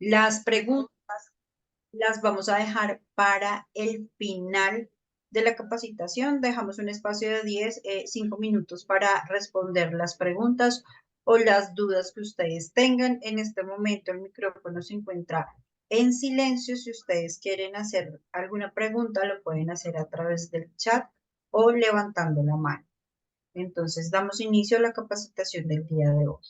Las preguntas las vamos a dejar para el final de la capacitación. Dejamos un espacio de 5 minutos para responder las preguntas o las dudas que ustedes tengan. En este momento el micrófono se encuentra en silencio. Si ustedes quieren hacer alguna pregunta, lo pueden hacer a través del chat o levantando la mano. Entonces, damos inicio a la capacitación del día de hoy.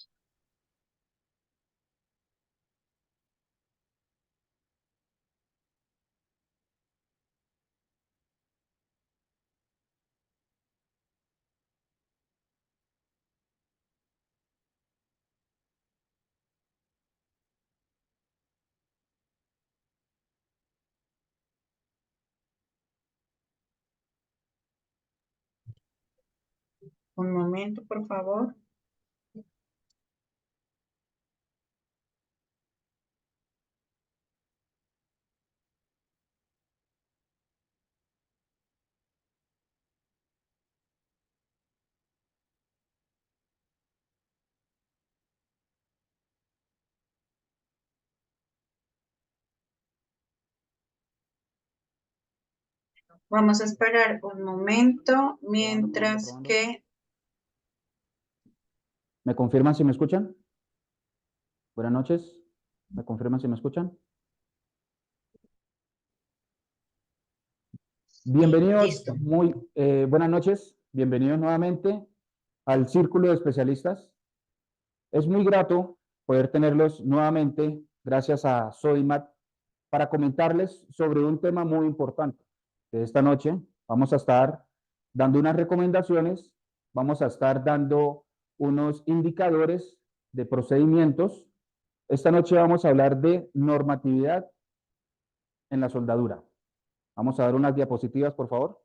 Un momento, por favor. Vamos a esperar un momento mientras Probando. que... ¿Me confirman si me escuchan? Buenas noches. ¿Me confirman si me escuchan? Bienvenidos, Listo. muy buenas noches. Bienvenidos nuevamente al Círculo de Especialistas. Es muy grato poder tenerlos nuevamente, gracias a Sodimat, para comentarles sobre un tema muy importante. Esta noche vamos a estar dando unas recomendaciones, vamos a estar dando unos indicadores de procedimientos. Esta noche vamos a hablar de normatividad en la soldadura. Vamos a dar unas diapositivas, por favor.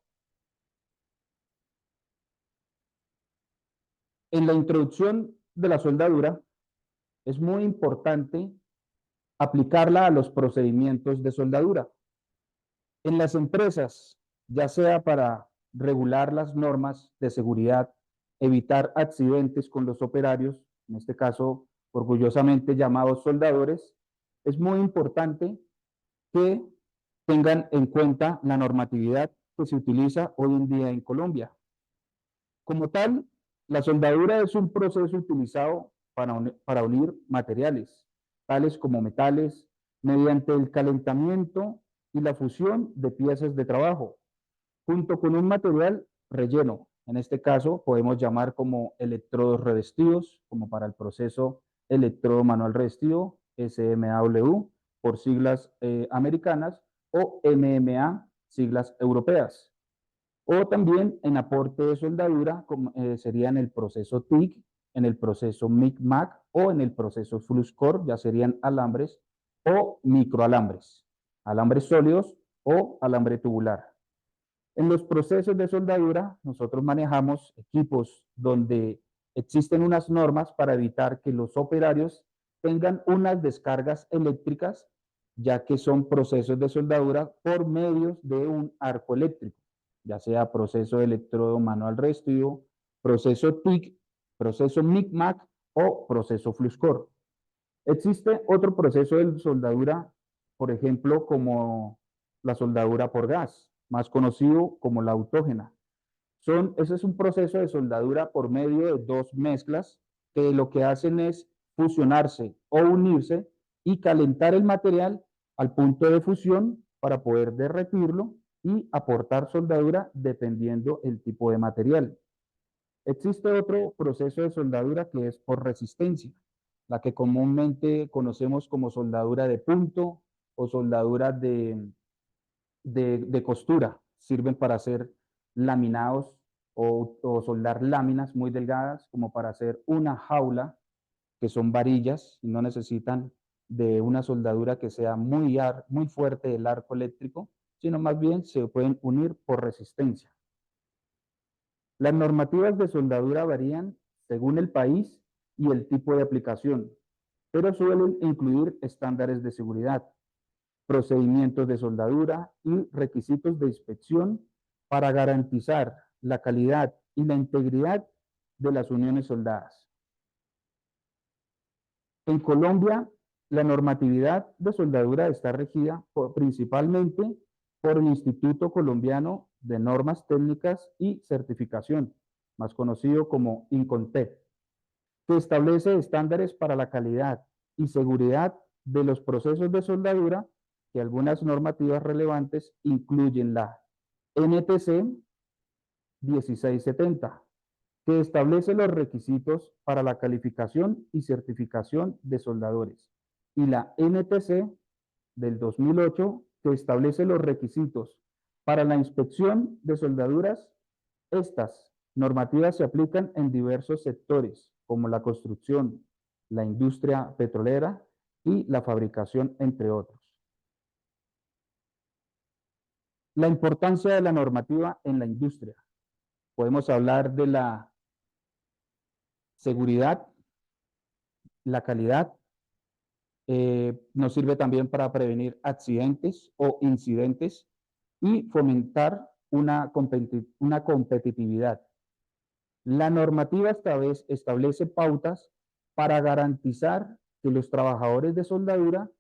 En la introducción de la soldadura es muy importante aplicarla a los procedimientos de soldadura. En las empresas, ya sea para regular las normas de seguridad, evitar accidentes con los operarios, en este caso orgullosamente llamados soldadores, es muy importante que tengan en cuenta la normatividad que se utiliza hoy en día en Colombia. Como tal, la soldadura es un proceso utilizado para unir materiales, tales como metales, mediante el calentamiento y la fusión de piezas de trabajo, junto con un material relleno. En este caso, podemos llamar como electrodos revestidos, como para el proceso electrodo manual revestido, SMAW, por siglas americanas, o MMA, siglas europeas. O también en aporte de soldadura, como, sería en el proceso TIG, en el proceso MIG-MAC o en el proceso FluxCore, ya serían alambres o microalambres, alambres sólidos o alambre tubular. En los procesos de soldadura, nosotros manejamos equipos donde existen unas normas para evitar que los operarios tengan unas descargas eléctricas, ya que son procesos de soldadura por medio de un arco eléctrico, ya sea proceso de electrodo manual revestido, proceso TIC, proceso MIG-MAC o proceso FluxCore. Existe otro proceso de soldadura, por ejemplo, como la soldadura por gas, más conocido como la autógena. Ese es un proceso de soldadura por medio de dos mezclas que lo que hacen es fusionarse o unirse y calentar el material al punto de fusión para poder derretirlo y aportar soldadura dependiendo el tipo de material. Existe otro proceso de soldadura que es por resistencia, la que comúnmente conocemos como soldadura de punto o soldadura de costura. Sirven para hacer laminados o soldar láminas muy delgadas como para hacer una jaula, que son varillas y no necesitan de una soldadura que sea muy fuerte del arco eléctrico, sino más bien se pueden unir por resistencia. Las normativas de soldadura varían según el país y el tipo de aplicación, pero suelen incluir estándares de seguridad, procedimientos de soldadura y requisitos de inspección para garantizar la calidad y la integridad de las uniones soldadas. En Colombia, La normatividad de soldadura está regida principalmente por el Instituto Colombiano de Normas Técnicas y Certificación, más conocido como INCONTEC, que establece estándares para la calidad y seguridad de los procesos de soldadura, que algunas normativas relevantes incluyen la NTC 1670, que establece los requisitos para la calificación y certificación de soldadores, y la NTC del 2008, que establece los requisitos para la inspección de soldaduras. Estas normativas se aplican en diversos sectores, como la construcción, la industria petrolera y la fabricación, entre otros. La importancia de la normativa en la industria. Podemos hablar de la seguridad, la calidad, nos sirve también para prevenir accidentes o incidentes y fomentar una competitividad. La normativa establece pautas para garantizar que los trabajadores de soldadura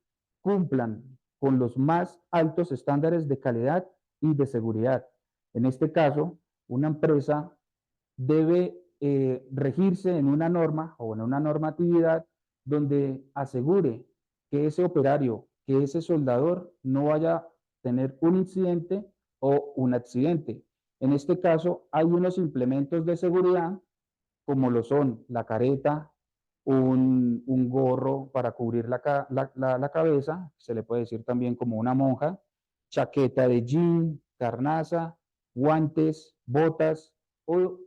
cumplan con los más altos estándares de calidad y de seguridad. En este caso, una empresa debe regirse en una norma o en una normatividad donde asegure que ese operario, que ese soldador no vaya a tener un incidente o un accidente. En este caso, hay unos implementos de seguridad, como lo son la careta, un gorro para cubrir la cabeza, se le puede decir también como una monja, chaqueta de jean, carnaza, guantes, botas o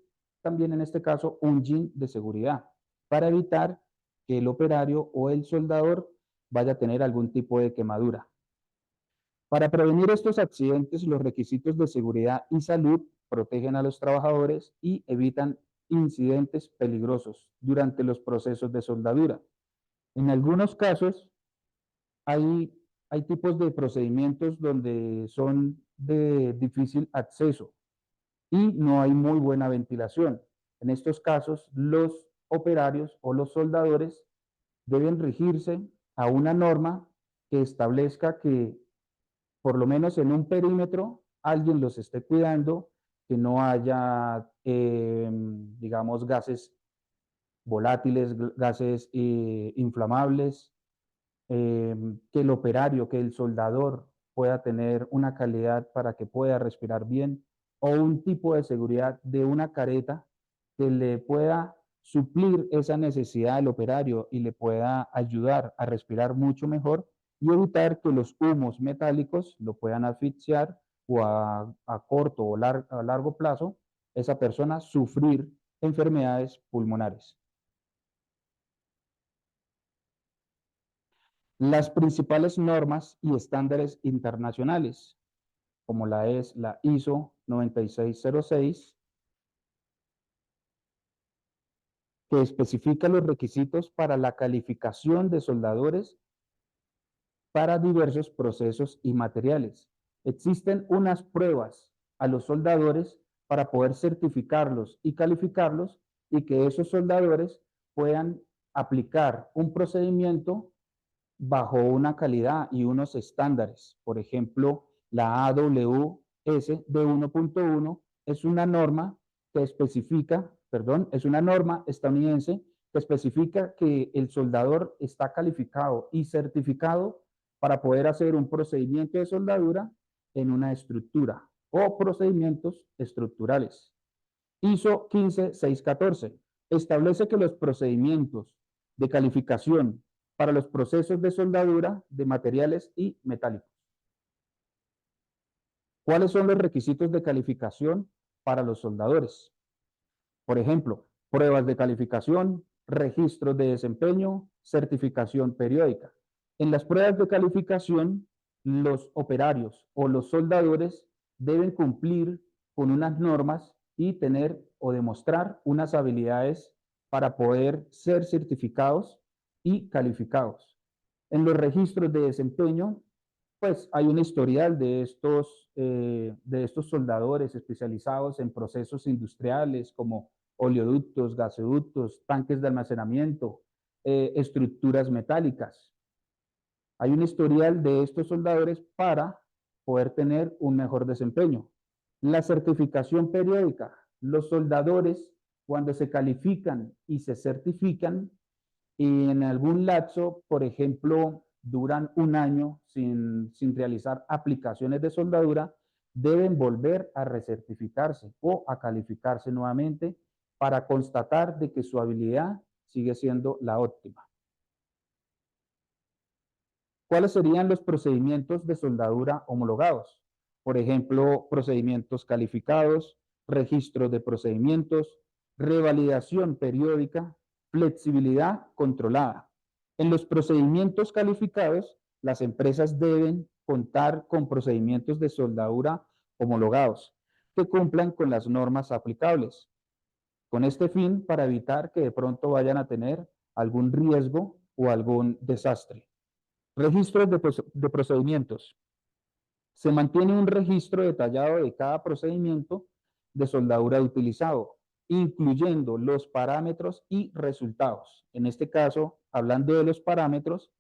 también en este caso un jean de seguridad para evitar que el operario o el soldador vaya a tener algún tipo de quemadura. Para prevenir estos accidentes, los requisitos de seguridad y salud protegen a los trabajadores y evitan incidentes peligrosos durante los procesos de soldadura. En algunos casos, hay, hay tipos de procedimientos donde son de difícil acceso y no hay muy buena ventilación. En estos casos, los operarios o los soldadores deben regirse a una norma que establezca que por lo menos en un perímetro alguien los esté cuidando, que no haya, digamos, gases volátiles, gases inflamables, que el operario, que el soldador pueda tener una calidad para que pueda respirar bien, o un tipo de seguridad de una careta que le pueda suplir esa necesidad del operario y le pueda ayudar a respirar mucho mejor y evitar que los humos metálicos lo puedan asfixiar o a corto o a largo plazo esa persona sufrir enfermedades pulmonares. Las principales normas y estándares internacionales, como la ISO 9606, que especifica los requisitos para la calificación de soldadores para diversos procesos y materiales. Existen unas pruebas a los soldadores para poder certificarlos y calificarlos y que esos soldadores puedan aplicar un procedimiento bajo una calidad y unos estándares. Por ejemplo, la AWS de 1.1 es una norma que especifica, perdón, es una norma estadounidense que especifica que el soldador está calificado y certificado para poder hacer un procedimiento de soldadura en una estructura o procedimientos estructurales. ISO 15614 establece que los procedimientos de calificación para los procesos de soldadura de materiales y metálicos. ¿Cuáles son los requisitos de calificación para los soldadores? Por ejemplo, pruebas de calificación, registros de desempeño, certificación periódica. En las pruebas de calificación, los operarios o los soldadores deben cumplir con unas normas y tener o demostrar unas habilidades para poder ser certificados y calificados. En los registros de desempeño, pues hay un historial de estos soldadores especializados en procesos industriales como oleoductos, gasoductos, tanques de almacenamiento, estructuras metálicas. Hay un historial de estos soldadores para poder tener un mejor desempeño. La certificación periódica. Los soldadores, cuando se califican y se certifican, y en algún lapso, por ejemplo, duran un año sin realizar aplicaciones de soldadura, deben volver a recertificarse o a calificarse nuevamente para constatar de que su habilidad sigue siendo la óptima. ¿Cuáles serían los procedimientos de soldadura homologados? Por ejemplo, procedimientos calificados, registros de procedimientos, revalidación periódica, flexibilidad controlada. En los procedimientos calificados, las empresas deben contar con procedimientos de soldadura homologados que cumplan con las normas aplicables. Con este fin, para evitar que de pronto vayan a tener algún riesgo o algún desastre. Registros de procedimientos. Se mantiene un registro detallado de cada procedimiento de soldadura utilizado, incluyendo los parámetros y resultados. En este caso, hablando de los parámetros,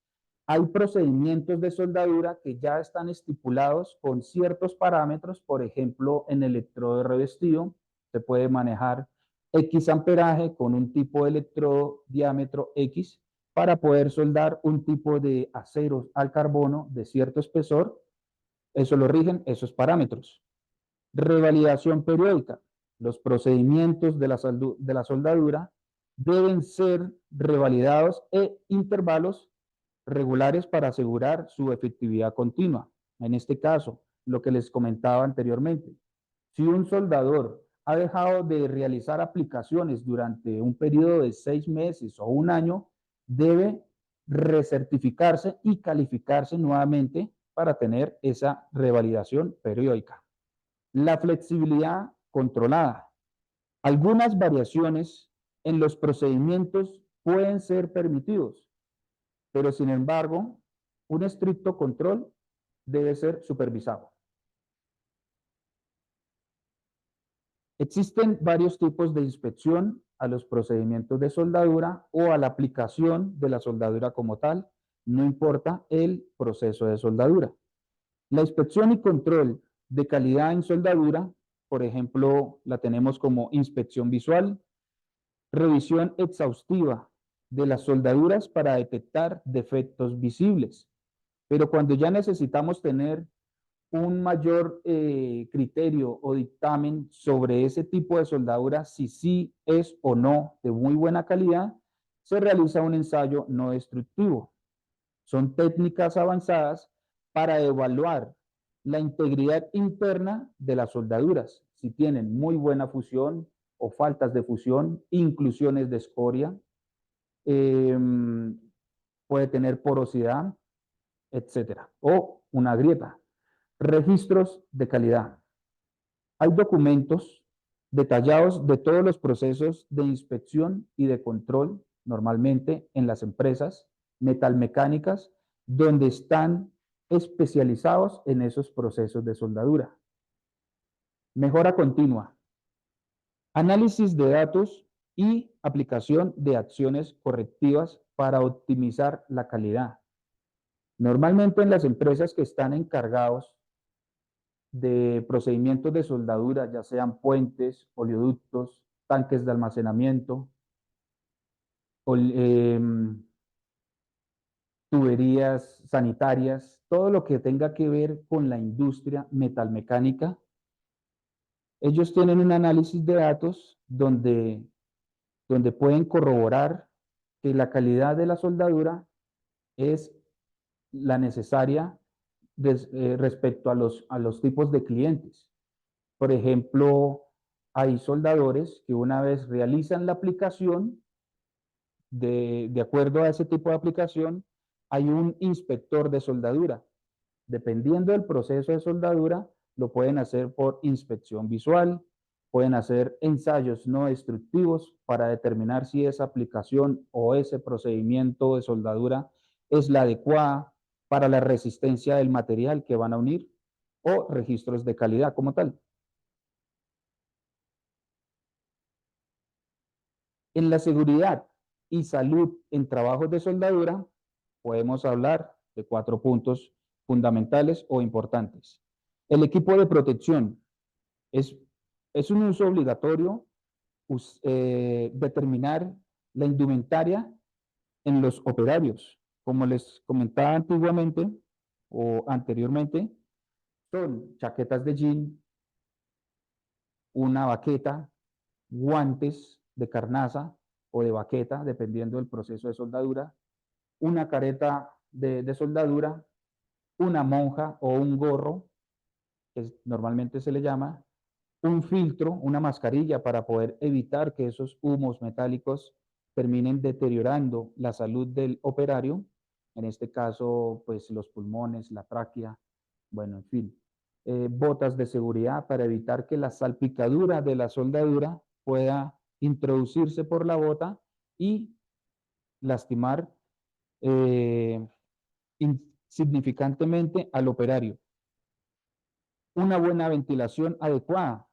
hay procedimientos de soldadura que ya están estipulados con ciertos parámetros. Por ejemplo, en electrodo de revestido se puede manejar X amperaje con un tipo de electrodo diámetro X para poder soldar un tipo de acero al carbono de cierto espesor. Eso lo rigen esos parámetros. Revalidación periódica. Los procedimientos de la soldadura deben ser revalidados e intervalos regulares para asegurar su efectividad continua. En este caso, lo que les comentaba anteriormente, si un soldador ha dejado de realizar aplicaciones durante un periodo de 6 meses o un año, debe recertificarse y calificarse nuevamente para tener esa revalidación periódica. La flexibilidad controlada. Algunas variaciones en los procedimientos pueden ser permitidos, pero sin embargo, un estricto control debe ser supervisado. Existen varios tipos de inspección a los procedimientos de soldadura o a la aplicación de la soldadura como tal, no importa el proceso de soldadura. La inspección y control de calidad en soldadura, por ejemplo, la tenemos como inspección visual, revisión exhaustiva de las soldaduras para detectar defectos visibles. Pero cuando ya necesitamos tener un mayor criterio o dictamen sobre ese tipo de soldadura, si sí es o no de muy buena calidad, se realiza un ensayo no destructivo. Son técnicas avanzadas para evaluar la integridad interna de las soldaduras, si tienen muy buena fusión o faltas de fusión, inclusiones de escoria, eh, puede tener porosidad, etcétera, o una grieta. Registros de calidad. Hay documentos detallados de todos los procesos de inspección y de control, normalmente en las empresas metalmecánicas, donde están especializados en esos procesos de soldadura. Mejora continua. Análisis de datos y aplicación de acciones correctivas para optimizar la calidad. Normalmente en las empresas que están encargados de procedimientos de soldadura, ya sean puentes, oleoductos, tanques de almacenamiento, tuberías sanitarias, todo lo que tenga que ver con la industria metalmecánica. Ellos tienen un análisis de datos donde pueden corroborar que la calidad de la soldadura es la necesaria respecto a los tipos de clientes. Por ejemplo, hay soldadores que una vez realizan la aplicación, de acuerdo a ese tipo de aplicación, hay un inspector de soldadura. Dependiendo del proceso de soldadura, lo pueden hacer por inspección visual, pueden hacer ensayos no destructivos para determinar si esa aplicación o ese procedimiento de soldadura es la adecuada para la resistencia del material que van a unir, o registros de calidad como tal. En la seguridad y salud en trabajos de soldadura, podemos hablar de 4 puntos fundamentales o importantes. El equipo de protección es, es un uso obligatorio determinar la indumentaria en los operarios. Como les comentaba antiguamente o anteriormente, son chaquetas de jean, una baqueta, guantes de carnaza o de baqueta, dependiendo del proceso de soldadura, una careta de soldadura, una monja o un gorro, que normalmente se le llama, un filtro, una mascarilla para poder evitar que esos humos metálicos terminen deteriorando la salud del operario, en este caso, pues los pulmones, la tráquea, bueno, en fin. Botas de seguridad para evitar que la salpicadura de la soldadura pueda introducirse por la bota y lastimar eh, insignificantemente al operario. Una buena ventilación adecuada.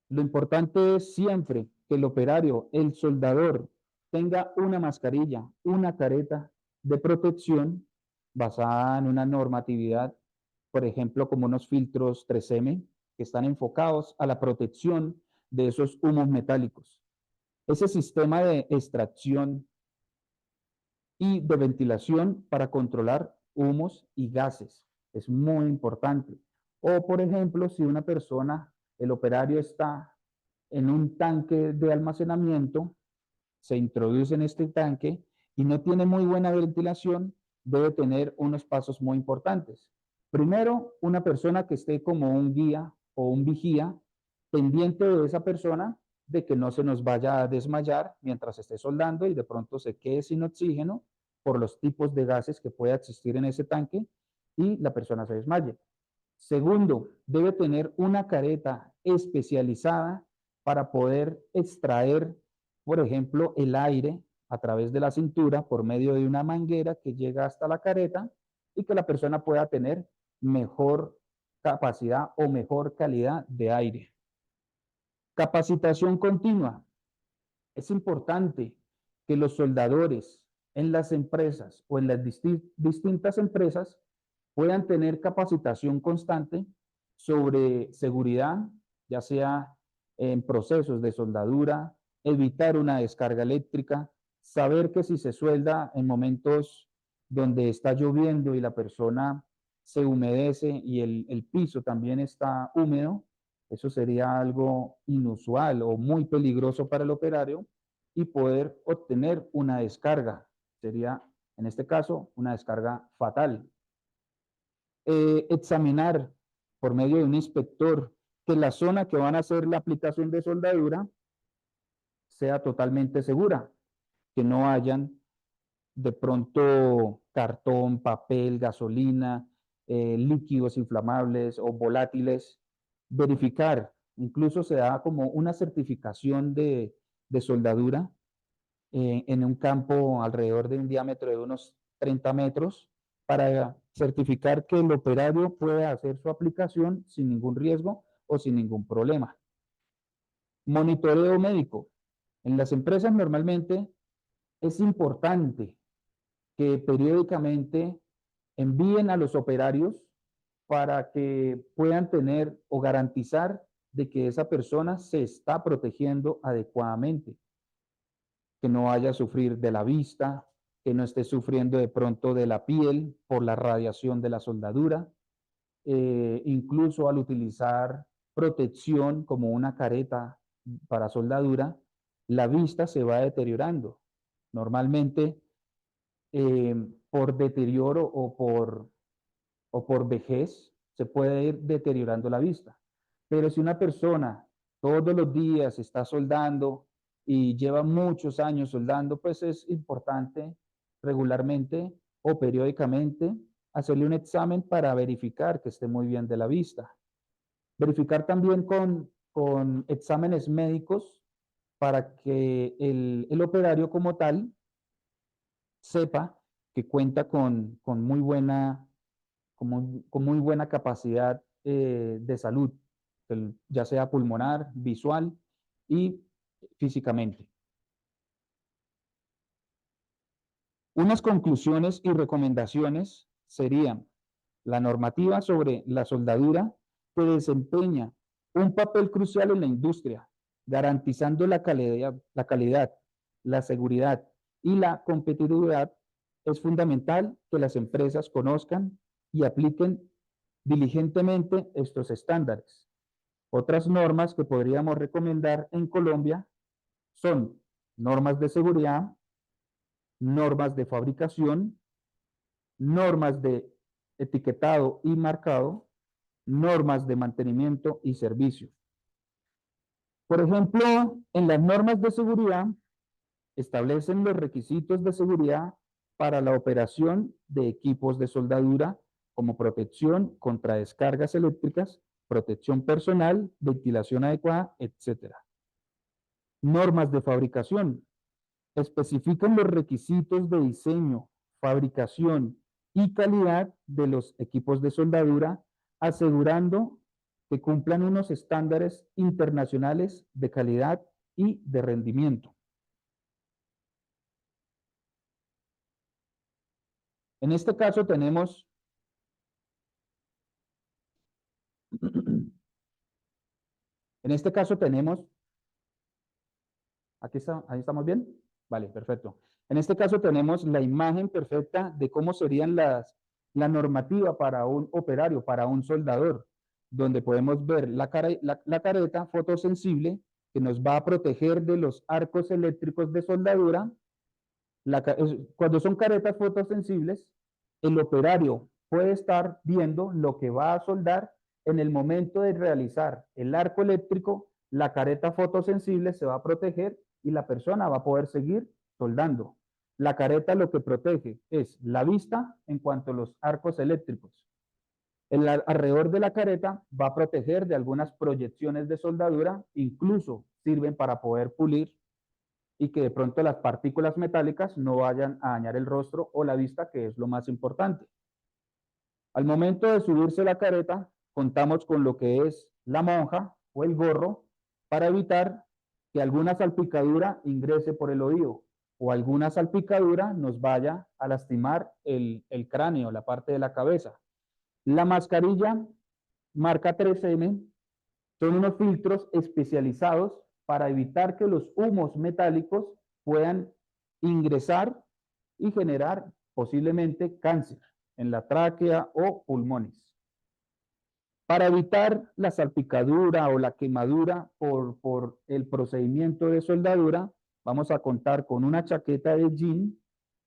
Lo importante es siempre que el operario, el soldador, tenga una mascarilla, una careta de protección basada en una normatividad, por ejemplo, como unos filtros 3M que están enfocados a la protección de esos humos metálicos. Ese sistema de extracción y de ventilación para controlar humos y gases es muy importante. O, por ejemplo, si una persona, el operario está en un tanque de almacenamiento, se introduce en este tanque y no tiene muy buena ventilación, debe tener unos pasos muy importantes. Primero, una persona que esté como un guía o un vigía, pendiente de esa persona, de que no se nos vaya a desmayar mientras esté soldando y de pronto se quede sin oxígeno por los tipos de gases que pueda existir en ese tanque y la persona se desmaye. Segundo, debe tener una careta especializada para poder extraer, por ejemplo, el aire a través de la cintura por medio de una manguera que llega hasta la careta y que la persona pueda tener mejor capacidad o mejor calidad de aire. Capacitación continua. Es importante que los soldadores en las empresas o en las distintas empresas puedan tener capacitación constante sobre seguridad, ya sea en procesos de soldadura, evitar una descarga eléctrica, saber que si se suelda en momentos donde está lloviendo y la persona se humedece y el piso también está húmedo, eso sería algo inusual o muy peligroso para el operario y poder obtener una descarga. Sería, en este caso, una descarga fatal. Examinar por medio de un inspector que la zona que van a hacer la aplicación de soldadura sea totalmente segura, que no hayan de pronto cartón, papel, gasolina, líquidos inflamables o volátiles. Verificar, incluso se da como una certificación de soldadura en un campo alrededor de un diámetro de unos 30 metros para certificar que el operario puede hacer su aplicación sin ningún riesgo o sin ningún problema. Monitoreo médico. En las empresas normalmente es importante que periódicamente envíen a los operarios para que puedan tener o garantizar de que esa persona se está protegiendo adecuadamente, que no vaya a sufrir de la vista, que no esté sufriendo de pronto de la piel por la radiación de la soldadura, incluso al utilizar protección como una careta para soldadura, la vista se va deteriorando. Normalmente por deterioro o por vejez se puede ir deteriorando la vista. Pero si una persona todos los días está soldando y lleva muchos años soldando, pues es importante regularmente o periódicamente hacerle un examen para verificar que esté muy bien de la vista. Verificar también con exámenes médicos para que el operario como tal sepa que cuenta con muy buena capacidad de salud, ya sea pulmonar, visual y físicamente. Unas conclusiones y recomendaciones serían la normativa sobre la soldadura que desempeña un papel crucial en la industria, garantizando la seguridad y la competitividad. Es fundamental que las empresas conozcan y apliquen diligentemente estos estándares. Otras normas que podríamos recomendar en Colombia son normas de seguridad, normas de fabricación, normas de etiquetado y marcado, normas de mantenimiento y servicio. Por ejemplo, en las normas de seguridad establecen los requisitos de seguridad para la operación de equipos de soldadura como protección contra descargas eléctricas, protección personal, ventilación adecuada, etc. Normas de fabricación especifican los requisitos de diseño, fabricación y calidad de los equipos de soldadura, asegurando que cumplan unos estándares internacionales de calidad y de rendimiento. En este caso tenemos aquí está, ahí estamos bien. Vale, perfecto. En este caso tenemos la imagen perfecta de cómo serían la normativa para un operario, para un soldador, donde podemos ver la careta fotosensible que nos va a proteger de los arcos eléctricos de soldadura. Cuando son caretas fotosensibles, el operario puede estar viendo lo que va a soldar en el momento de realizar el arco eléctrico. La careta fotosensible se va a proteger y la persona va a poder seguir soldando. La careta lo que protege es la vista en cuanto a los arcos eléctricos. Alrededor de la careta va a proteger de algunas proyecciones de soldadura, incluso sirven para poder pulir y que de pronto las partículas metálicas no vayan a dañar el rostro o la vista, que es lo más importante. Al momento de subirse la careta, contamos con lo que es la monja o el gorro para evitar que alguna salpicadura ingrese por el oído o alguna salpicadura nos vaya a lastimar el cráneo, la parte de la cabeza. La mascarilla marca 3M son unos filtros especializados para evitar que los humos metálicos puedan ingresar y generar posiblemente cáncer en la tráquea o pulmones. Para evitar la salpicadura o la quemadura por el procedimiento de soldadura, vamos a contar con una chaqueta de jean,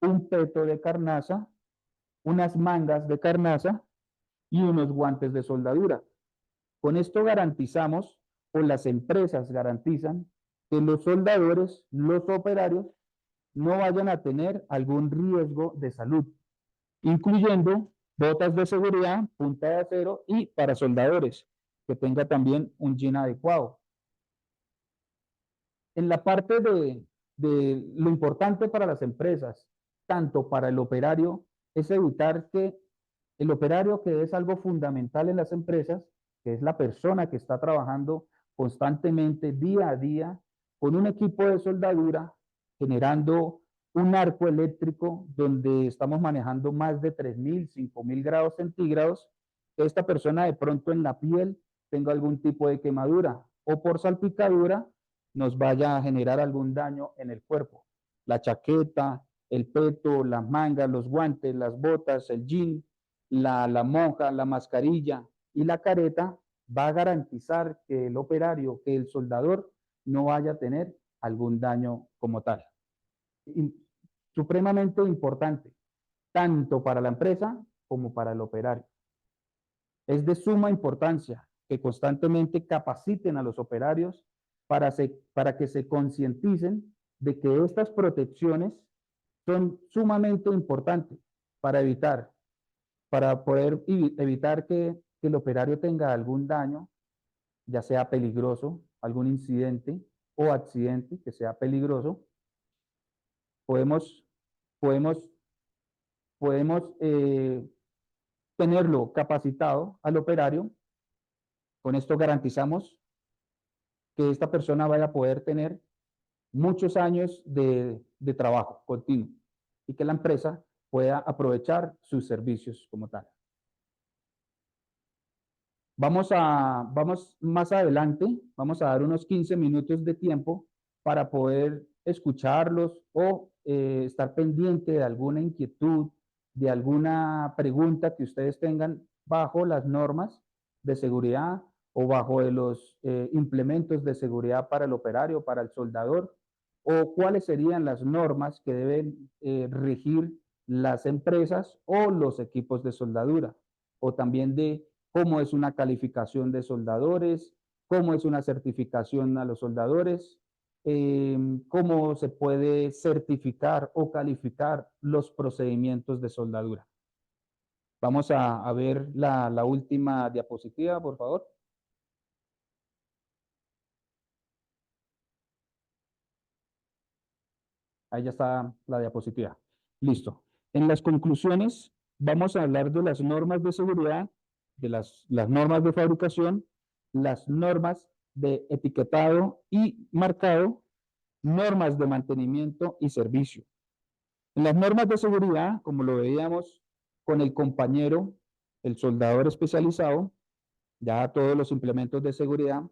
un peto de carnaza, unas mangas de carnaza y unos guantes de soldadura. Con esto garantizamos, o las empresas garantizan, que los soldadores, los operarios, no vayan a tener algún riesgo de salud, incluyendo botas de seguridad, punta de acero y para soldadores, que tenga también un jean adecuado. En la parte de lo importante para las empresas, tanto para el operario, es evitar que el operario, que es algo fundamental en las empresas, que es la persona que está trabajando constantemente, día a día, con un equipo de soldadura, generando un arco eléctrico donde estamos manejando más de 3.000, 5.000 grados centígrados, que esta persona de pronto en la piel tenga algún tipo de quemadura o por salpicadura nos vaya a generar algún daño en el cuerpo. La chaqueta, el peto, las mangas, los guantes, las botas, el jean, la monja, la mascarilla y la careta va a garantizar que el operario, que el soldador no vaya a tener algún daño como tal. Y supremamente importante, tanto para la empresa como para el operario. Es de suma importancia que constantemente capaciten a los operarios para que se concienticen de que estas protecciones son sumamente importantes para poder evitar que el operario tenga algún daño, ya sea peligroso, algún incidente o accidente que sea peligroso. Podemos, podemos, podemos tenerlo capacitado al operario. Con esto garantizamos que esta persona vaya a poder tener muchos años de trabajo continuo. y que la empresa pueda aprovechar sus servicios como tal. Vamos más adelante, vamos a dar unos 15 minutos de tiempo para poder escucharlos o estar pendiente de alguna inquietud, de alguna pregunta que ustedes tengan bajo las normas de seguridad o bajo de los implementos de seguridad para el operario, para el soldador, o cuáles serían las normas que deben regir las empresas o los equipos de soldadura, o también de cómo es una calificación de soldadores, cómo es una certificación a los soldadores, cómo se puede certificar o calificar los procedimientos de soldadura. Vamos a ver la última diapositiva, por favor. Ahí ya está la diapositiva. Listo. En las conclusiones vamos a hablar de las normas de seguridad, de las normas de fabricación, las normas de etiquetado y marcado, normas de mantenimiento y servicio. En las normas de seguridad, como lo veíamos con el compañero, el soldador especializado, ya todos los implementos de seguridad,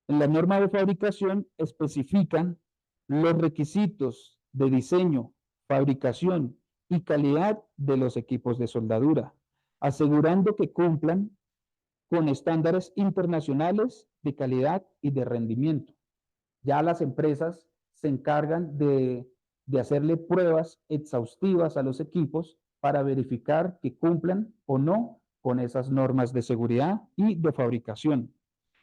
en las normas de fabricación especifican los requisitos de diseño, fabricación y calidad de los equipos de soldadura, asegurando que cumplan con estándares internacionales de calidad y de rendimiento. Ya las empresas se encargan de hacerle pruebas exhaustivas a los equipos para verificar que cumplan o no con esas normas de seguridad y de fabricación.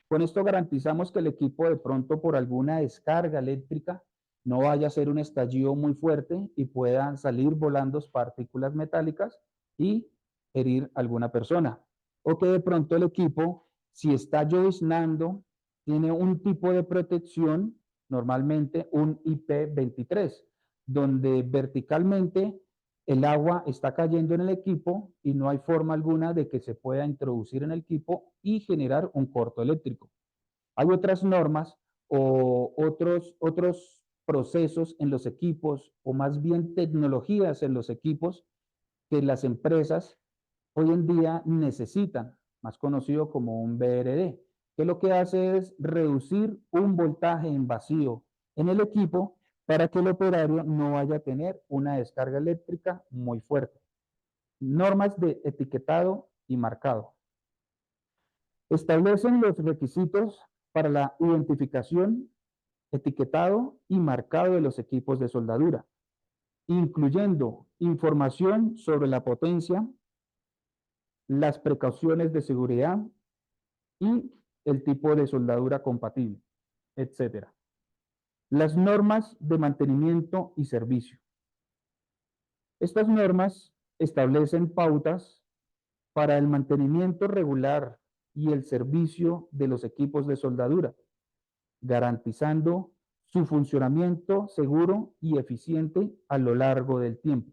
Con esto garantizamos que el equipo de pronto por alguna descarga eléctrica no vaya a ser un estallido muy fuerte y puedan salir volando partículas metálicas y herir a alguna persona. O que de pronto el equipo, si está lloviznando, tiene un tipo de protección, normalmente un IP23, donde verticalmente el agua está cayendo en el equipo y no hay forma alguna de que se pueda introducir en el equipo y generar un corto eléctrico. Hay otras normas o otros procesos en los equipos o más bien tecnologías en los equipos que las empresas hoy en día necesitan, más conocido como un VRD, que lo que hace es reducir un voltaje en vacío en el equipo para que el operario no vaya a tener una descarga eléctrica muy fuerte. Normas de etiquetado y marcado. Establecen los requisitos para la identificación, etiquetado y marcado de los equipos de soldadura, incluyendo información sobre la potencia, las precauciones de seguridad y el tipo de soldadura compatible, etc. Las normas de mantenimiento y servicio. Estas normas establecen pautas para el mantenimiento regular y el servicio de los equipos de soldadura, garantizando su funcionamiento seguro y eficiente a lo largo del tiempo.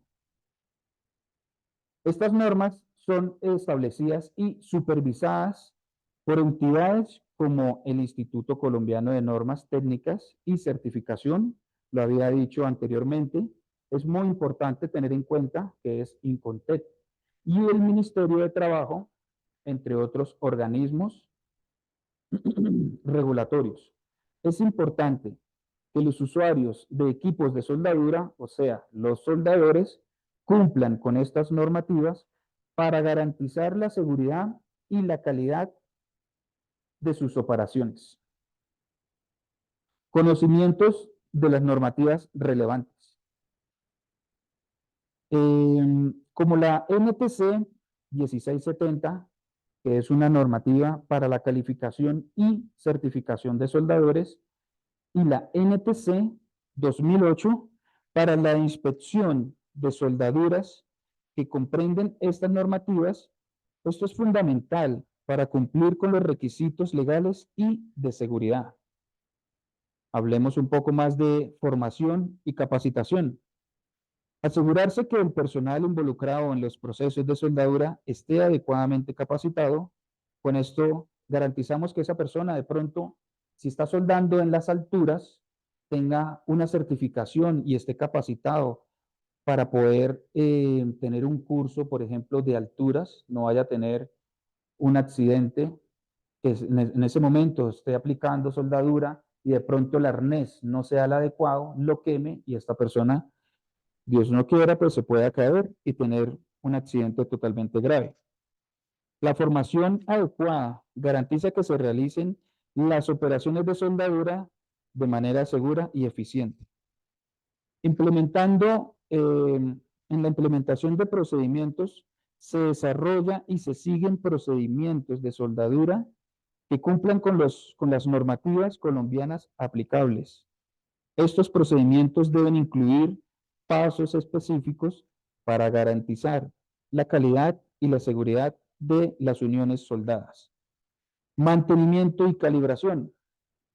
Estas normas son establecidas y supervisadas por entidades como el Instituto Colombiano de Normas Técnicas y Certificación, lo había dicho anteriormente. Es muy importante tener en cuenta que es INCONTEC y el Ministerio de Trabajo, entre otros organismos regulatorios. Es importante que los usuarios de equipos de soldadura, o sea, los soldadores, cumplan con estas normativas para garantizar la seguridad y la calidad de sus operaciones. Conocimientos de las normativas relevantes. Como la NTC 1670, que es una normativa para la calificación y certificación de soldadores, y la NTC 2008 para la inspección de soldaduras, que comprenden estas normativas. Esto es fundamental para cumplir con los requisitos legales y de seguridad. Hablemos un poco más de formación y capacitación. Asegurarse que el personal involucrado en los procesos de soldadura esté adecuadamente capacitado. Con esto garantizamos que esa persona de pronto, si está soldando en las alturas, tenga una certificación y esté capacitado para poder tener un curso, por ejemplo, de alturas, no vaya a tener un accidente, que en ese momento esté aplicando soldadura y de pronto el arnés no sea el adecuado, lo queme y esta persona, Dios no quiera, pues se pueda caer y tener un accidente totalmente grave. La formación adecuada garantiza que se realicen las operaciones de soldadura de manera segura y eficiente. Implementando, en la implementación de procedimientos, se desarrolla y se siguen procedimientos de soldadura que cumplan con las normativas colombianas aplicables. Estos procedimientos deben incluir pasos específicos para garantizar la calidad y la seguridad de las uniones soldadas. Mantenimiento y calibración.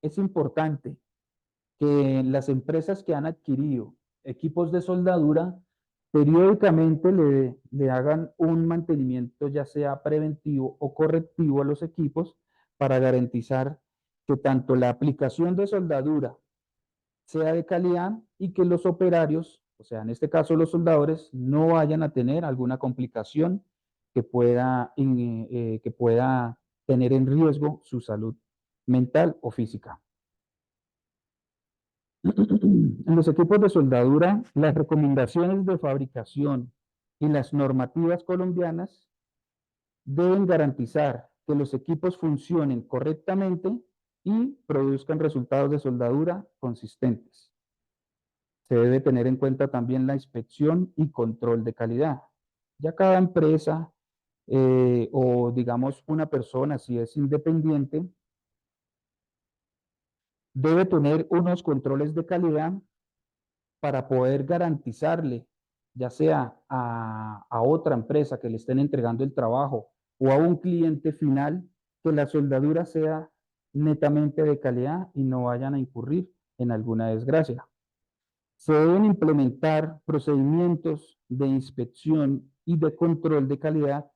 Es importante que las empresas que han adquirido equipos de soldadura periódicamente le hagan un mantenimiento, ya sea preventivo o correctivo a los equipos, para garantizar que tanto la aplicación de soldadura sea de calidad y que los operarios, o sea, en este caso los soldadores, no vayan a tener alguna complicación que pueda tener en riesgo su salud mental o física. En los equipos de soldadura, las recomendaciones de fabricación y las normativas colombianas deben garantizar que los equipos funcionen correctamente y produzcan resultados de soldadura consistentes. Se debe tener en cuenta también la inspección y control de calidad. Ya cada empresa o digamos una persona, si es independiente, debe tener unos controles de calidad para poder garantizarle, ya sea a otra empresa que le estén entregando el trabajo o a un cliente final, que la soldadura sea netamente de calidad y no vayan a incurrir en alguna desgracia. Se deben implementar procedimientos de inspección y de control de calidad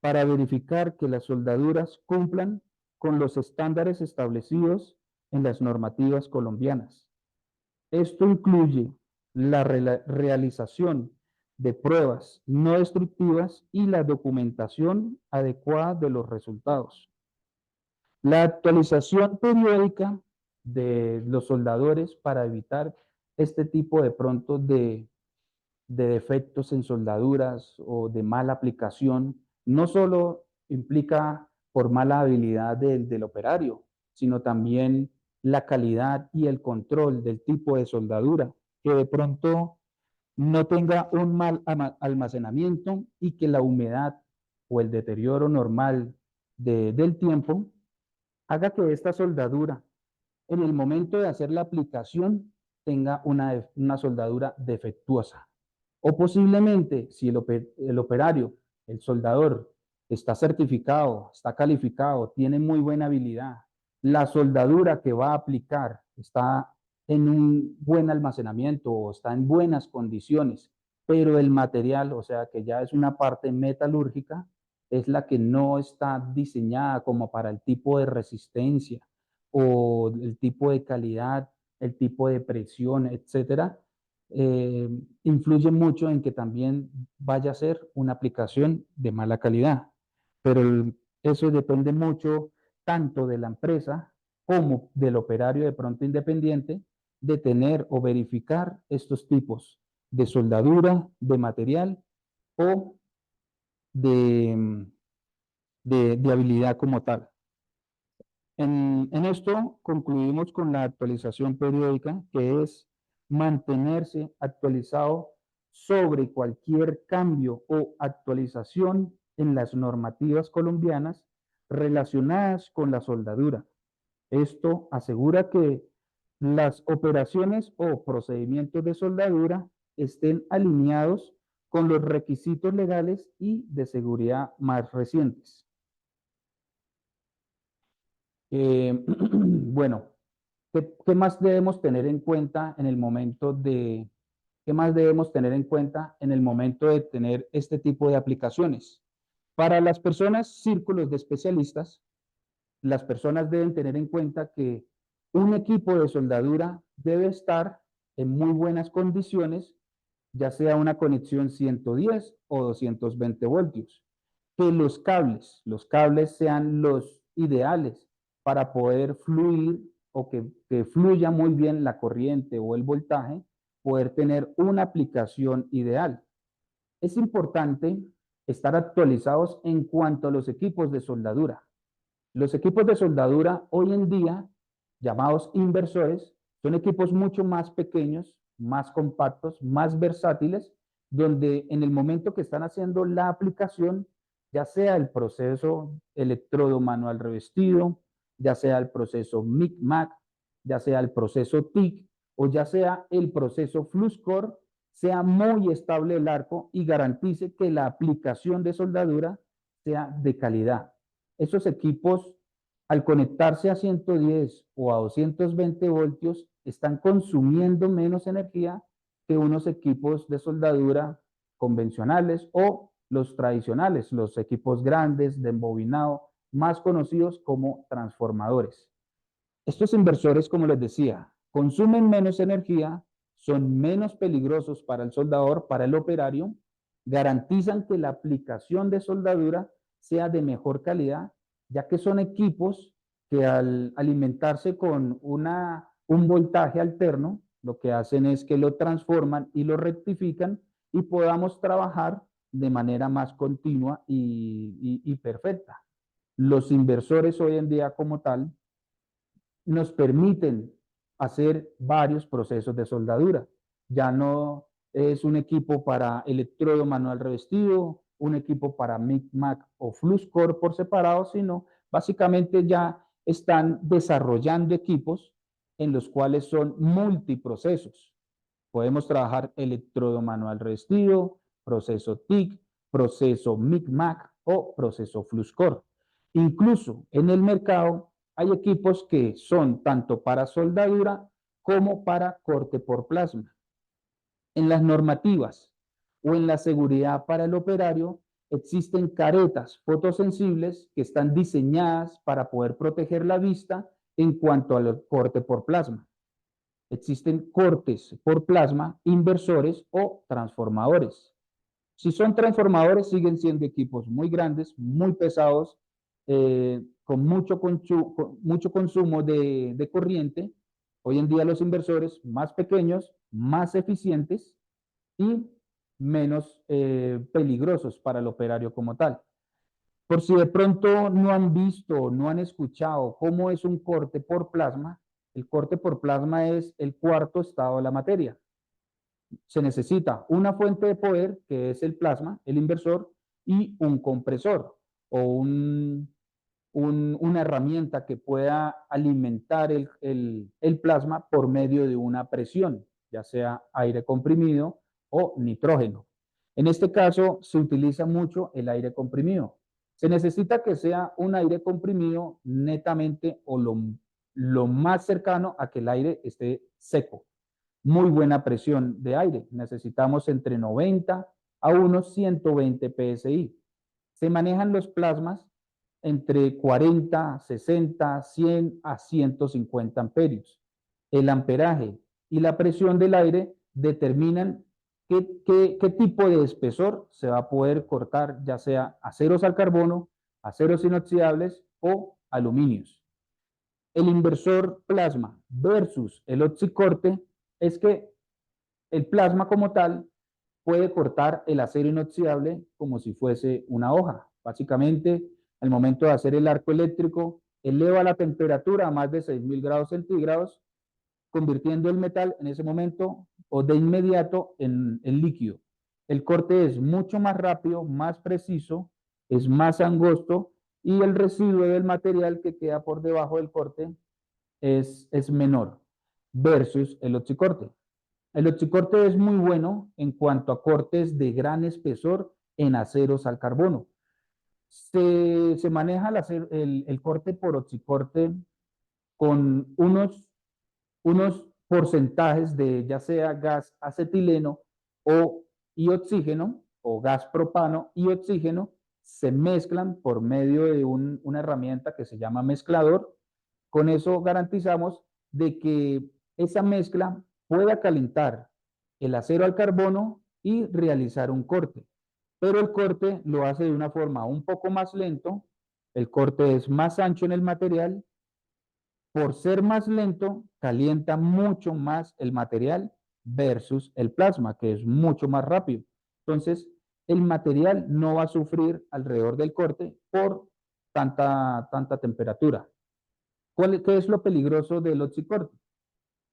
para verificar que las soldaduras cumplan con los estándares establecidos en las normativas colombianas. Esto incluye la realización de pruebas no destructivas y la documentación adecuada de los resultados. La actualización periódica de los soldadores para evitar este tipo de pronto de defectos en soldaduras o de mala aplicación, no solo implica por mala habilidad del operario, sino también la calidad y el control del tipo de soldadura, que de pronto no tenga un mal almacenamiento y que la humedad o el deterioro normal del tiempo haga que esta soldadura, en el momento de hacer la aplicación, tenga una soldadura defectuosa. O posiblemente, si el operario, el soldador, está certificado, está calificado, tiene muy buena habilidad, la soldadura que va a aplicar está en un buen almacenamiento o está en buenas condiciones, pero el material, o sea, que ya es una parte metalúrgica, es la que no está diseñada como para el tipo de resistencia o el tipo de calidad, el tipo de presión, etcétera, influye mucho en que también vaya a ser una aplicación de mala calidad. Pero eso depende mucho tanto de la empresa como del operario de pronto independiente de tener o verificar estos tipos de soldadura, de material o de, de habilidad como tal. En esto concluimos con la actualización periódica, que es mantenerse actualizado sobre cualquier cambio o actualización en las normativas colombianas relacionadas con la soldadura. Esto asegura que las operaciones o procedimientos de soldadura estén alineados con los requisitos legales y de seguridad más recientes. Bueno, ¿qué más debemos tener en cuenta en el momento qué más debemos tener en cuenta en el momento de tener este tipo de aplicaciones? Para las personas, círculos de especialistas, las personas deben tener en cuenta que un equipo de soldadura debe estar en muy buenas condiciones ya sea una conexión 110 o 220 voltios. Que los cables sean los ideales para poder fluir o que fluya muy bien la corriente o el voltaje, poder tener una aplicación ideal. Es importante estar actualizados en cuanto a los equipos de soldadura. Los equipos de soldadura hoy en día, llamados inversores, son equipos mucho más pequeños, más compactos, más versátiles, donde en el momento que están haciendo la aplicación, ya sea el proceso electrodo manual revestido, ya sea el proceso MIC-MAC, ya sea el proceso TIC o ya sea el proceso FluxCore, sea muy estable el arco y garantice que la aplicación de soldadura sea de calidad. Esos equipos, al conectarse a 110 o a 220 voltios, están consumiendo menos energía que unos equipos de soldadura convencionales o los tradicionales, los equipos grandes de embobinado, más conocidos como transformadores. Estos inversores, como les decía, consumen menos energía, son menos peligrosos para el soldador, para el operario, garantizan que la aplicación de soldadura sea de mejor calidad, ya que son equipos que al alimentarse con un voltaje alterno, lo que hacen es que lo transforman y lo rectifican y podamos trabajar de manera más continua y perfecta. Los inversores hoy en día como tal nos permiten hacer varios procesos de soldadura. Ya no es un equipo para electrodo manual revestido, un equipo para MIC-MAC o FluxCore por separado, sino básicamente ya están desarrollando equipos en los cuales son multiprocesos. Podemos trabajar electrodo manual revestido, proceso TIC, proceso MIC-MAC o proceso FluxCore. Incluso en el mercado hay equipos que son tanto para soldadura como para corte por plasma. En las normativas o en la seguridad para el operario existen caretas fotosensibles que están diseñadas para poder proteger la vista en cuanto al corte por plasma. Existen cortes por plasma, inversores o transformadores. Si son transformadores, siguen siendo equipos muy grandes, muy pesados, con mucho consumo de corriente. Hoy en día los inversores más pequeños, más eficientes y menos peligrosos para el operario como tal. Por si de pronto no han visto, no han escuchado cómo es un corte por plasma, el corte por plasma es el cuarto estado de la materia. Se necesita una fuente de poder, que es el plasma, el inversor, y un compresor o una herramienta que pueda alimentar el plasma por medio de una presión, ya sea aire comprimido o nitrógeno. En este caso se utiliza mucho el aire comprimido. Se necesita que sea un aire comprimido netamente o lo más cercano a que el aire esté seco. Muy buena presión de aire. Necesitamos entre 90 a unos 120 psi. Se manejan los plasmas entre 40, 60, 100 a 150 amperios. El amperaje y la presión del aire determinan qué tipo de espesor se va a poder cortar, ya sea aceros al carbono, aceros inoxidables o aluminios. El inversor plasma versus el oxicorte es que el plasma como tal puede cortar el acero inoxidable como si fuese una hoja. Básicamente, al momento de hacer el arco eléctrico, eleva la temperatura a más de 6.000 grados centígrados, convirtiendo el metal en ese momento o de inmediato en líquido. El corte es mucho más rápido, más preciso, es más angosto y el residuo del material que queda por debajo del corte es menor versus el oxicorte. El oxicorte es muy bueno en cuanto a cortes de gran espesor en aceros al carbono. Se maneja el corte por oxicorte con unos porcentajes de ya sea gas acetileno y oxígeno o gas propano y oxígeno se mezclan por medio de una herramienta que se llama mezclador. Con eso garantizamos de que esa mezcla pueda calentar el acero al carbono y realizar un corte. Pero el corte lo hace de una forma un poco más lento, el corte es más ancho en el material, por ser más lento, calienta mucho más el material versus el plasma, que es mucho más rápido. Entonces, el material no va a sufrir alrededor del corte por tanta temperatura. ¿Qué es lo peligroso del oxicorte?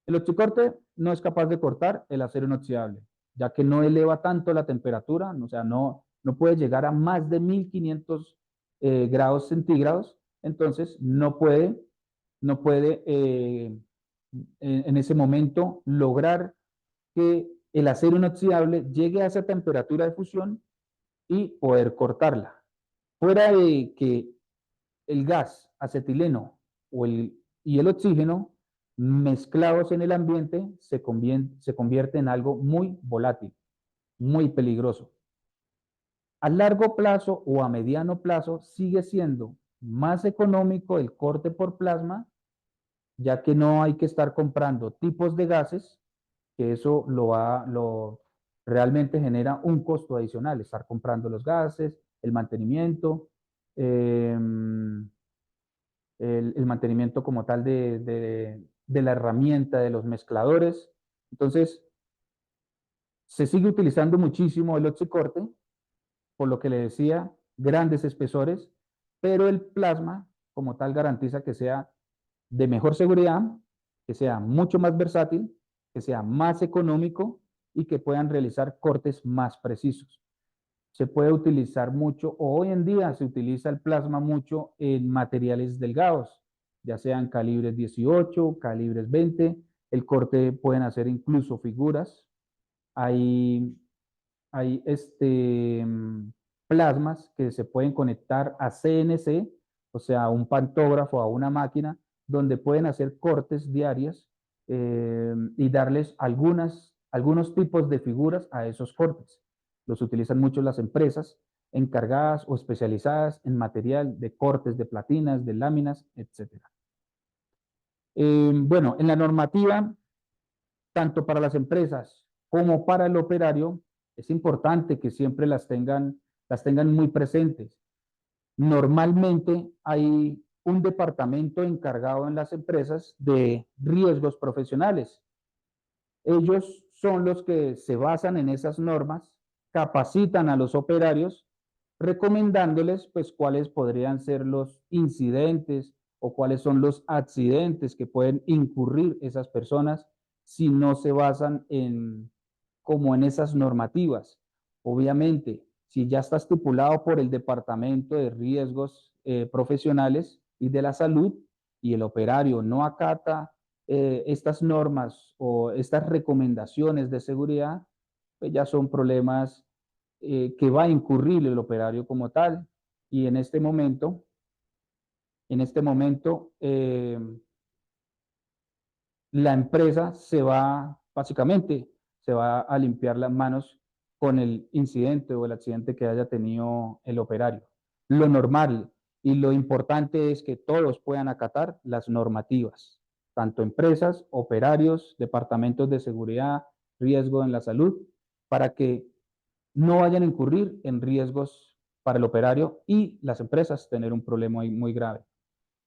El oxicorte no es capaz de cortar el acero inoxidable, ya que no eleva tanto la temperatura, o sea, no puede llegar a más de 1500 grados centígrados, entonces no puede en ese momento lograr que el acero inoxidable llegue a esa temperatura de fusión y poder cortarla. Fuera de que el gas acetileno y el oxígeno mezclados en el ambiente se convierte en algo muy volátil, muy peligroso. A largo plazo o a mediano plazo sigue siendo más económico el corte por plasma, ya que no hay que estar comprando tipos de gases, que eso realmente genera un costo adicional, estar comprando los gases, el mantenimiento, eh, el mantenimiento como tal de la herramienta, de los mezcladores. Entonces, se sigue utilizando muchísimo el oxicorte, por lo que le decía, grandes espesores, pero el plasma como tal garantiza que sea de mejor seguridad, que sea mucho más versátil, que sea más económico y que puedan realizar cortes más precisos. Se puede utilizar mucho, o hoy en día se utiliza el plasma mucho en materiales delgados, ya sean calibres 18, calibres 20, el corte pueden hacer incluso figuras. Hay, hay plasmas que se pueden conectar a CNC, o sea, a un pantógrafo, a una máquina, donde pueden hacer cortes diarias y darles algunos tipos de figuras a esos cortes. Los utilizan mucho las empresas encargadas o especializadas en material de cortes de platinas, de láminas, etc. Bueno, en la normativa, tanto para las empresas como para el operario, es importante que siempre las tengan muy presentes. Normalmente hay un departamento encargado en las empresas de riesgos profesionales. Ellos son los que se basan en esas normas, capacitan a los operarios, recomendándoles pues cuáles podrían ser los incidentes o cuáles son los accidentes que pueden incurrir esas personas si no se basan como en esas normativas. Obviamente, si ya está estipulado por el Departamento de Riesgos Profesionales y de la Salud y el operario no acata estas normas o estas recomendaciones de seguridad, pues ya son problemas que va a incurrir el operario como tal. Y en este momento, la empresa básicamente, se va a limpiar las manos con el incidente o el accidente que haya tenido el operario. Lo normal y lo importante es que todos puedan acatar las normativas, tanto empresas, operarios, departamentos de seguridad, riesgo en la salud, para que no vayan a incurrir en riesgos para el operario y las empresas tener un problema muy grave.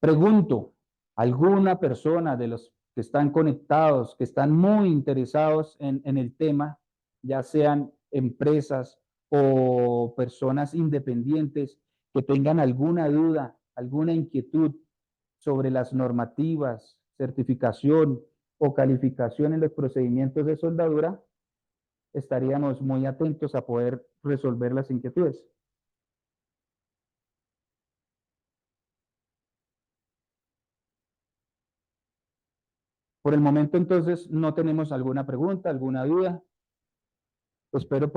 Pregunto, ¿alguna persona de los que están conectados, que están muy interesados en el tema, ya sean empresas o personas independientes, que tengan alguna duda, alguna inquietud sobre las normativas, certificación o calificación en los procedimientos de soldadura? Estaríamos muy atentos a poder resolver las inquietudes. Por el momento, entonces, no tenemos alguna pregunta, alguna duda. Espero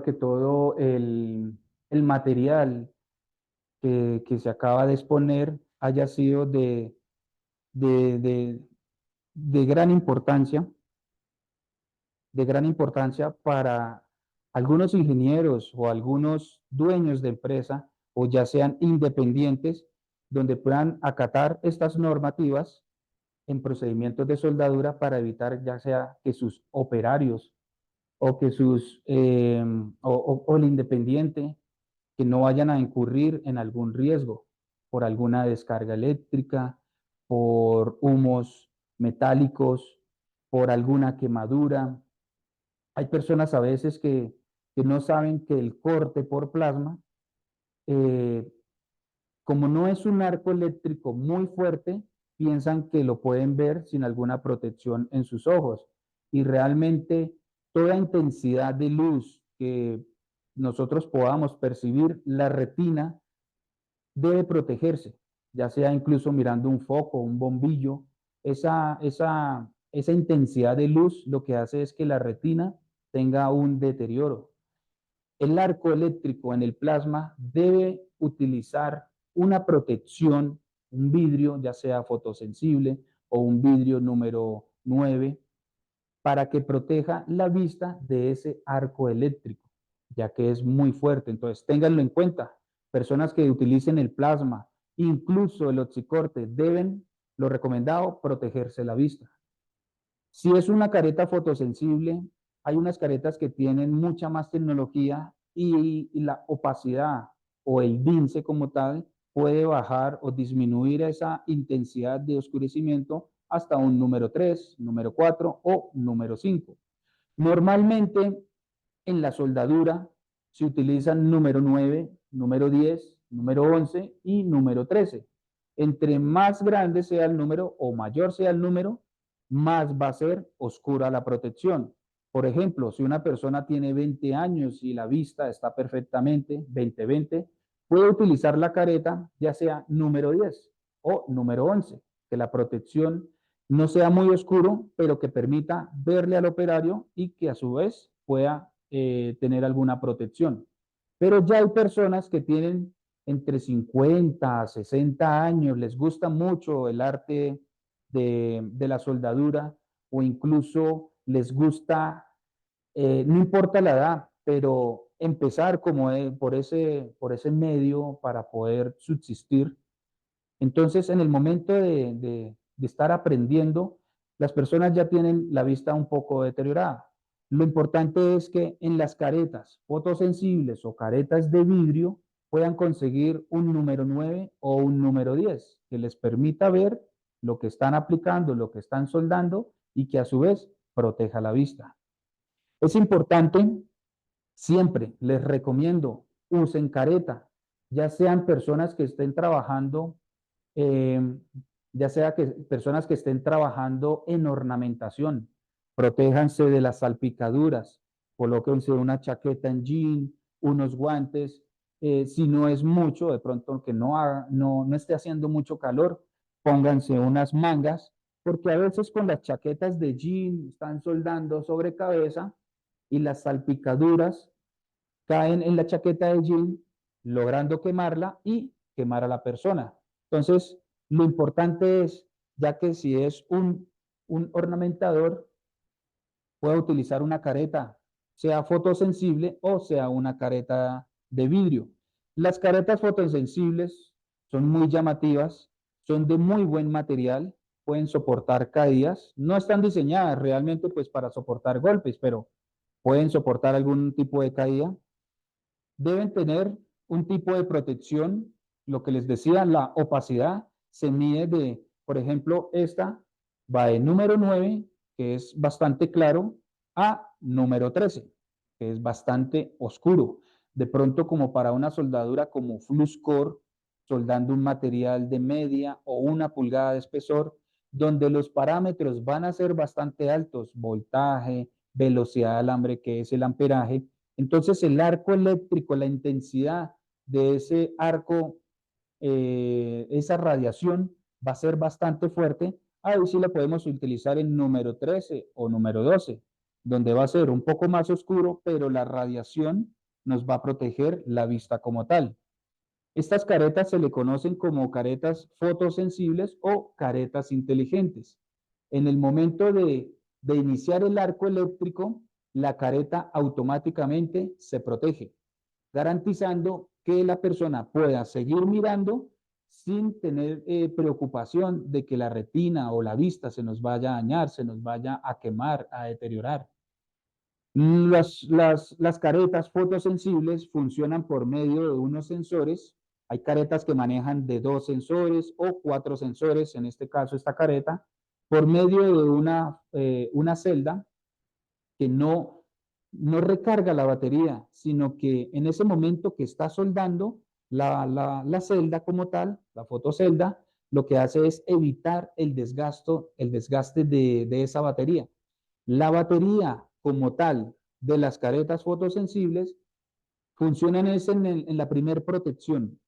que todo el material que se acaba de exponer haya sido de, de, de gran importancia para algunos ingenieros o algunos dueños de empresa, o ya sean independientes, donde puedan acatar estas normativas en procedimientos de soldadura para evitar ya sea que sus operarios o que o el independiente que no vayan a incurrir en algún riesgo por alguna descarga eléctrica, por humos metálicos, por alguna quemadura. Hay personas a veces que no saben que el corte por plasma, eh, como no es un arco eléctrico muy fuerte, piensan que lo pueden ver sin alguna protección en sus ojos. Y realmente toda intensidad de luz que nosotros podamos percibir, la retina debe protegerse, ya sea incluso mirando un foco, un bombillo. Esa intensidad de luz lo que hace es que la retina tenga un deterioro. El arco eléctrico en el plasma debe utilizar una protección, un vidrio, ya sea fotosensible o un vidrio número 9, para que proteja la vista de ese arco eléctrico, ya que es muy fuerte. Entonces, ténganlo en cuenta. Personas que utilicen el plasma, incluso el oxicorte, deben, lo recomendado, protegerse la vista. Si es una careta fotosensible, hay unas caretas que tienen mucha más tecnología y la opacidad o el DINCE como tal puede bajar o disminuir esa intensidad de oscurecimiento hasta un número 3, número 4 o número 5. Normalmente en la soldadura se utilizan número 9, número 10, número 11 y número 13. Entre más grande sea el número o mayor sea el número, más va a ser oscura la protección. Por ejemplo, si una persona tiene 20 años y la vista está perfectamente, 20-20, puede utilizar la careta ya sea número 10 o número 11, que la protección no sea muy oscuro, pero que permita verle al operario y que a su vez pueda tener alguna protección. Pero ya hay personas que tienen entre 50 a 60 años, les gusta mucho el arte de la soldadura o incluso les gusta, no importa la edad, pero empezar como por ese medio para poder subsistir. Entonces, en el momento de estar aprendiendo, las personas ya tienen la vista un poco deteriorada. Lo importante es que en las caretas fotosensibles o caretas de vidrio puedan conseguir un número 9 o un número 10 que les permita ver lo que están aplicando, lo que están soldando y que a su vez proteja la vista. Es importante, siempre les recomiendo, usen careta, ya sean personas que estén trabajando, eh, ya sea que personas que estén trabajando en ornamentación, protéjanse de las salpicaduras, colóquense una chaqueta en jean, unos guantes, si no es mucho, de pronto que no esté haciendo mucho calor, pónganse unas mangas, porque a veces con las chaquetas de jean están soldando sobre cabeza y las salpicaduras caen en la chaqueta de jean, logrando quemarla y quemar a la persona. Entonces, lo importante es, ya que si es un ornamentador, puede utilizar una careta, sea fotosensible o sea una careta de vidrio. Las caretas fotosensibles son muy llamativas, son de muy buen material, pueden soportar caídas, no están diseñadas realmente pues para soportar golpes, pero pueden soportar algún tipo de caída. Deben tener un tipo de protección, lo que les decía, la opacidad se mide de, por ejemplo, esta va de número 9, que es bastante claro, a número 13, que es bastante oscuro. De pronto, como para una soldadura como Fluscor, soldando un material de media o 1 pulgada de espesor, donde los parámetros van a ser bastante altos, voltaje, velocidad de alambre, que es el amperaje. Entonces el arco eléctrico, la intensidad de ese arco, esa radiación va a ser bastante fuerte. Ahí sí la podemos utilizar en número 13 o número 12, donde va a ser un poco más oscuro, pero la radiación nos va a proteger la vista como tal. Estas caretas se le conocen como caretas fotosensibles o caretas inteligentes. En el momento de iniciar el arco eléctrico, la careta automáticamente se protege, garantizando que la persona pueda seguir mirando sin tener preocupación de que la retina o la vista se nos vaya a dañar, se nos vaya a quemar, a deteriorar. Las caretas fotosensibles funcionan por medio de unos sensores. Hay caretas que manejan de 2 sensores o 4 sensores, en este caso esta careta, por medio de una celda que no recarga la batería, sino que en ese momento que está soldando la celda como tal, la fotocelda, lo que hace es evitar el desgaste de esa batería. La batería como tal de las caretas fotosensibles funcionan en la primer protección.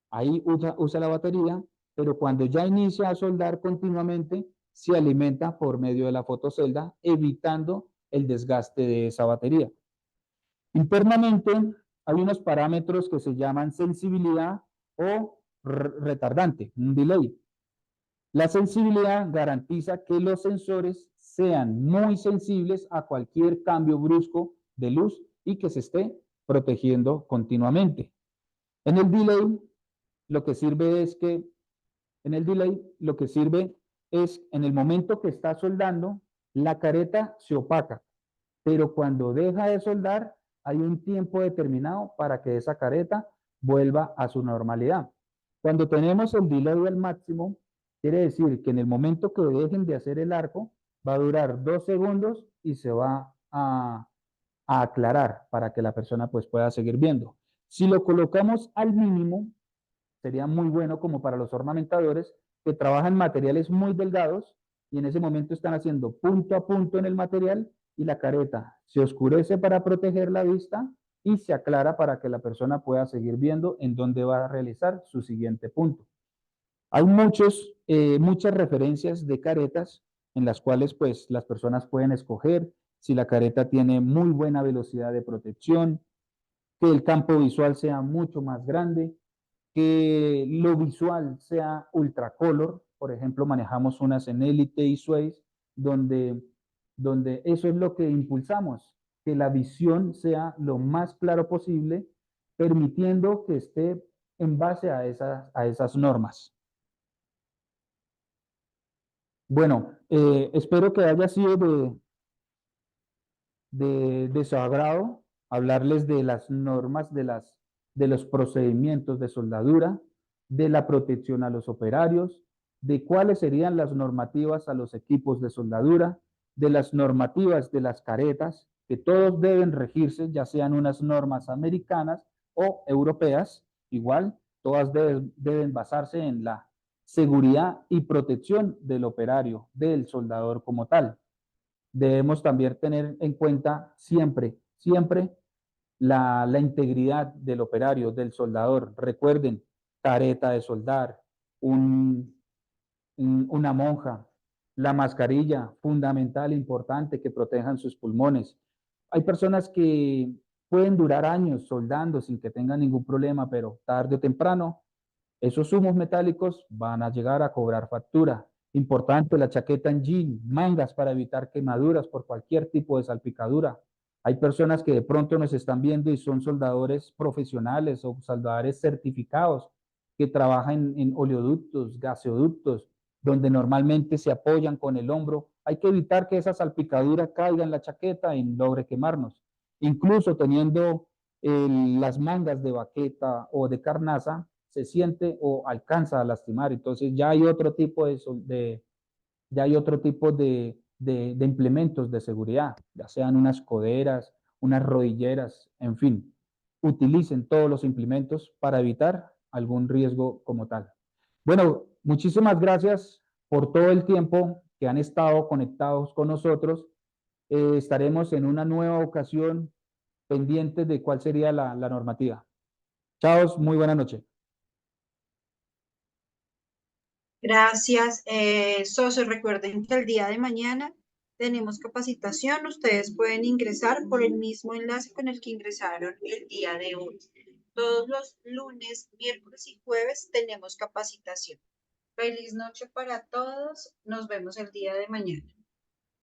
Ahí usa la batería, pero cuando ya inicia a soldar continuamente, se alimenta por medio de la fotocelda, evitando el desgaste de esa batería. Internamente hay unos parámetros que se llaman sensibilidad o retardante, un delay. La sensibilidad garantiza que los sensores sean muy sensibles a cualquier cambio brusco de luz y que se esté protegiendo continuamente. En el delay, lo que sirve es que en el delay, lo que sirve es en el momento que está soldando, la careta se opaca, pero cuando deja de soldar, hay un tiempo determinado para que esa careta vuelva a su normalidad. Cuando tenemos el delay al máximo, quiere decir que en el momento que dejen de hacer el arco, va a durar 2 segundos y se va a aclarar para que la persona pues pueda seguir viendo. Si lo colocamos al mínimo, sería muy bueno como para los ornamentadores que trabajan materiales muy delgados y en ese momento están haciendo punto a punto en el material y la careta se oscurece para proteger la vista y se aclara para que la persona pueda seguir viendo en dónde va a realizar su siguiente punto. Hay muchas referencias de caretas en las cuales pues las personas pueden escoger si la careta tiene muy buena velocidad de protección, que el campo visual sea mucho más grande, que lo visual sea ultracolor. Por ejemplo, manejamos unas en Elite y Swatch, donde eso es lo que impulsamos, que la visión sea lo más claro posible, permitiendo que esté en base a esas normas. Bueno, espero que haya sido de su agrado hablarles de las normas, de los procedimientos de soldadura, de la protección a los operarios, de cuáles serían las normativas a los equipos de soldadura, de las normativas de las caretas, que todos deben regirse, ya sean unas normas americanas o europeas, igual, todas deben basarse en la seguridad y protección del operario, del soldador como tal. Debemos también tener en cuenta siempre la integridad del operario, del soldador. Recuerden, careta de soldar, una monja, la mascarilla, fundamental, importante, que protejan sus pulmones. Hay personas que pueden durar años soldando sin que tengan ningún problema, pero tarde o temprano esos humos metálicos van a llegar a cobrar factura. Importante, la chaqueta en jean, mangas para evitar quemaduras por cualquier tipo de salpicadura. Hay personas que de pronto nos están viendo y son soldadores profesionales o soldadores certificados que trabajan en oleoductos, gaseoductos, donde normalmente se apoyan con el hombro. Hay que evitar que esa salpicadura caiga en la chaqueta y logre quemarnos. Incluso teniendo las mangas de baqueta o de carnaza, se siente o alcanza a lastimar. Entonces ya hay otro tipo ya hay otro tipo de implementos de seguridad, ya sean unas coderas, unas rodilleras, en fin. Utilicen todos los implementos para evitar algún riesgo como tal. Bueno, muchísimas gracias por todo el tiempo que han estado conectados con nosotros. Estaremos en una nueva ocasión pendientes de cuál sería la normativa. Chao, muy buena noche. Gracias, socios. Recuerden que el día de mañana tenemos capacitación. Ustedes pueden ingresar por el mismo enlace con el que ingresaron el día de hoy. Todos los lunes, miércoles y jueves tenemos capacitación. Feliz noche para todos. Nos vemos el día de mañana.